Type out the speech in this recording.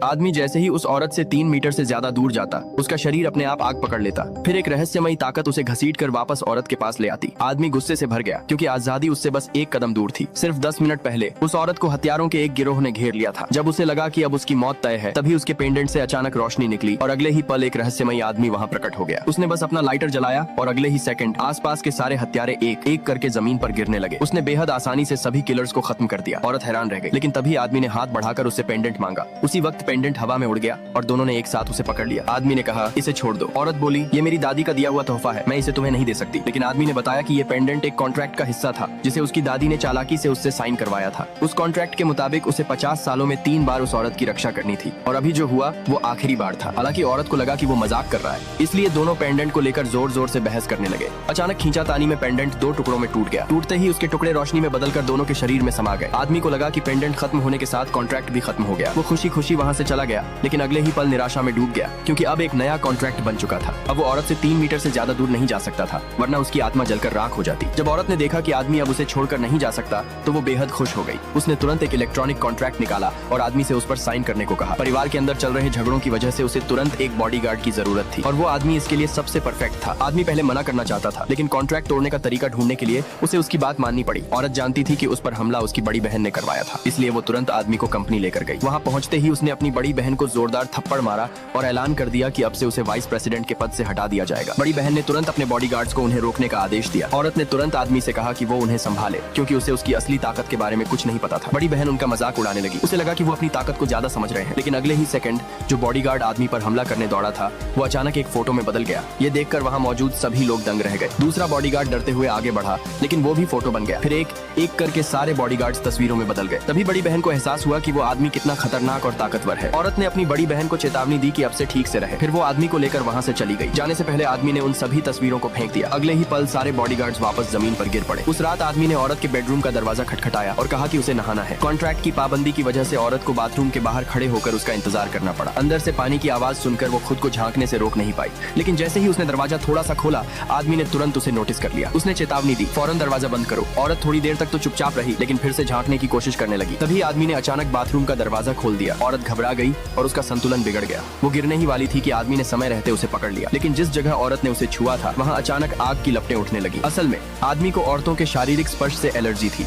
आदमी जैसे ही उस औरत से 3 मीटर से ज्यादा दूर जाता, उसका शरीर अपने आप आग पकड़ लेता। फिर एक रहस्यमयी ताकत उसे घसीट कर वापस औरत के पास ले आती। आदमी गुस्से से भर गया क्योंकि आजादी उससे बस एक कदम दूर थी। सिर्फ 10 मिनट पहले उस औरत को हत्यारों के एक गिरोह ने घेर लिया था। जब उसे लगा कि अब उसकी मौत तय है, तभी उसके पेंडेंट से अचानक रोशनी निकली और अगले ही पल एक रहस्यमयी आदमी वहाँ प्रकट हो गया। उसने बस अपना लाइटर जलाया और अगले ही सेकंड आसपास के सारे हत्यारे एक एक करके जमीन पर गिरने लगे। उसने बेहद आसानी से सभी किलर्स को खत्म कर दिया। औरत हैरान रह गई, लेकिन तभी आदमी ने हाथ बढ़ाकर उससे पेंडेंट मांगा। उसी वक्त पेंडेंट हवा में उड़ गया और दोनों ने एक साथ उसे पकड़ लिया। आदमी ने कहा, इसे छोड़ दो। औरत बोली, ये मेरी दादी का दिया हुआ तोहफा है, मैं इसे तुम्हें नहीं दे सकती। लेकिन आदमी ने बताया कि ये पेंडेंट एक कॉन्ट्रैक्ट का हिस्सा था जिसे उसकी दादी ने चालाकी से उससे साइन करवाया था। उस कॉन्ट्रैक्ट के मुताबिक उसे 50 सालों में 3 बार उस औरत की रक्षा करनी थी और अभी जो हुआ वो आखिरी बार था। हालांकि औरत को लगा कि वो मजाक कर रहा है, इसलिए दोनों पेंडेंट को लेकर जोर जोर से बहस करने लगे। अचानक खींचातानी में पेंडेंट 2 टुकड़ों में टूट गया। टूटते ही उसके टुकड़े रोशनी में बदलकर दोनों के शरीर में समा गए। आदमी को लगा कि पेंडेंट खत्म होने के साथ कॉन्ट्रैक्ट भी खत्म हो गया। वो खुशी खुशी वहाँ से चला गया, लेकिन अगले ही पल निराशा में डूब गया क्योंकि अब एक नया कॉन्ट्रैक्ट बन चुका था। अब वो औरत से 3 मीटर से ज्यादा दूर नहीं जा सकता था, वरना उसकी आत्मा जलकर राख हो जाती। जब औरत ने देखा कि आदमी अब उसे छोड़कर नहीं जा सकता, तो वो बेहद खुश हो गई। उसने तुरंत एक इलेक्ट्रॉनिक कॉन्ट्रैक्ट निकाला और आदमी से उस पर साइन करने को कहा। परिवार के अंदर चल रहे झगड़ों की वजह से उसे तुरंत एक बॉडीगार्ड की जरूरत थी और वो आदमी इसके लिए सबसे परफेक्ट था। आदमी पहले मना करना चाहता था, लेकिन कॉन्ट्रैक्ट तोड़ने का तरीका ढूंढने के लिए उसे उसकी बात माननी पड़ी। औरत जानती थी कि उस पर हमला उसकी बड़ी बहन ने करवाया था, इसलिए वो तुरंत आदमी को कंपनी लेकर गई। वहाँ पहुंचते ही उसने अपनी बड़ी बहन को जोरदार थप्पड़ मारा और ऐलान कर दिया कि अब से उसे वाइस प्रेसिडेंट के पद से हटा दिया जाएगा। बड़ी बहन ने तुरंत अपने बॉडीगार्ड्स को उन्हें रोकने का आदेश दिया। औरत ने तुरंत आदमी से कहा कि वो उन्हें संभाले क्योंकि उसे उसकी असली ताकत के बारे में कुछ नहीं पता था। बड़ी बहन उनका मजाक उड़ाने लगी। उसे लगा कि वो अपनी ताकत को ज्यादा समझ रहे हैं, लेकिन अगले ही सेकंड जो बॉडीगार्ड आदमी पर हमला करने दौड़ा था, वो अचानक एक फोटो में बदल गया। ये देखकर वहाँ मौजूद सभी लोग दंग रह गए। दूसरा बॉडीगार्ड डरते हुए आगे बढ़ा, लेकिन वो भी फोटो बन गया। फिर एक एक करके सारे बॉडीगार्ड्स तस्वीरों में बदल गए। तभी बड़ी बहन को एहसास हुआ कि वो आदमी कितना खतरनाक और ताकतवर है। औरत ने अपनी बड़ी बहन को चेतावनी दी कि अब से ठीक से रहे। फिर वो आदमी को लेकर वहाँ से चली गई। जाने से पहले आदमी ने उन सभी तस्वीरों को फेंक दिया। अगले ही पल सारे बॉडीगार्ड्स वापस जमीन पर गिर पड़े। उस रात आदमी ने औरत के बेडरूम का दरवाजा खटखटाया और कहा कि उसे नहाना है। कॉन्ट्रैक्ट की पाबंदी की वजह से औरत को बाथरूम के बाहर खड़े होकर उसका इंतजार करना पड़ा। अंदर से पानी की आवाज सुनकर वो खुद को झांकने से रोक नहीं पाई, लेकिन जैसे ही उसने दरवाजा थोड़ा सा खोला, आदमी ने तुरंत उसे नोटिस कर लिया। उसने चेतावनी दी, फौरन दरवाजा बंद करो। औरत थोड़ी देर तक तो चुपचाप रही, लेकिन फिर से झांकने की कोशिश करने लगी। तभी आदमी ने अचानक बाथरूम का दरवाजा खोल दिया। औरत घबरा गई और उसका संतुलन बिगड़ गया। वो गिरने ही वाली थी कि आदमी ने समय रहते उसे पकड़ लिया, लेकिन जिस जगह औरत ने उसे छुआ था, वहाँ अचानक आग की लपटें उठने लगी। असल में आदमी को औरतों के शारीरिक स्पर्श से एलर्जी थी।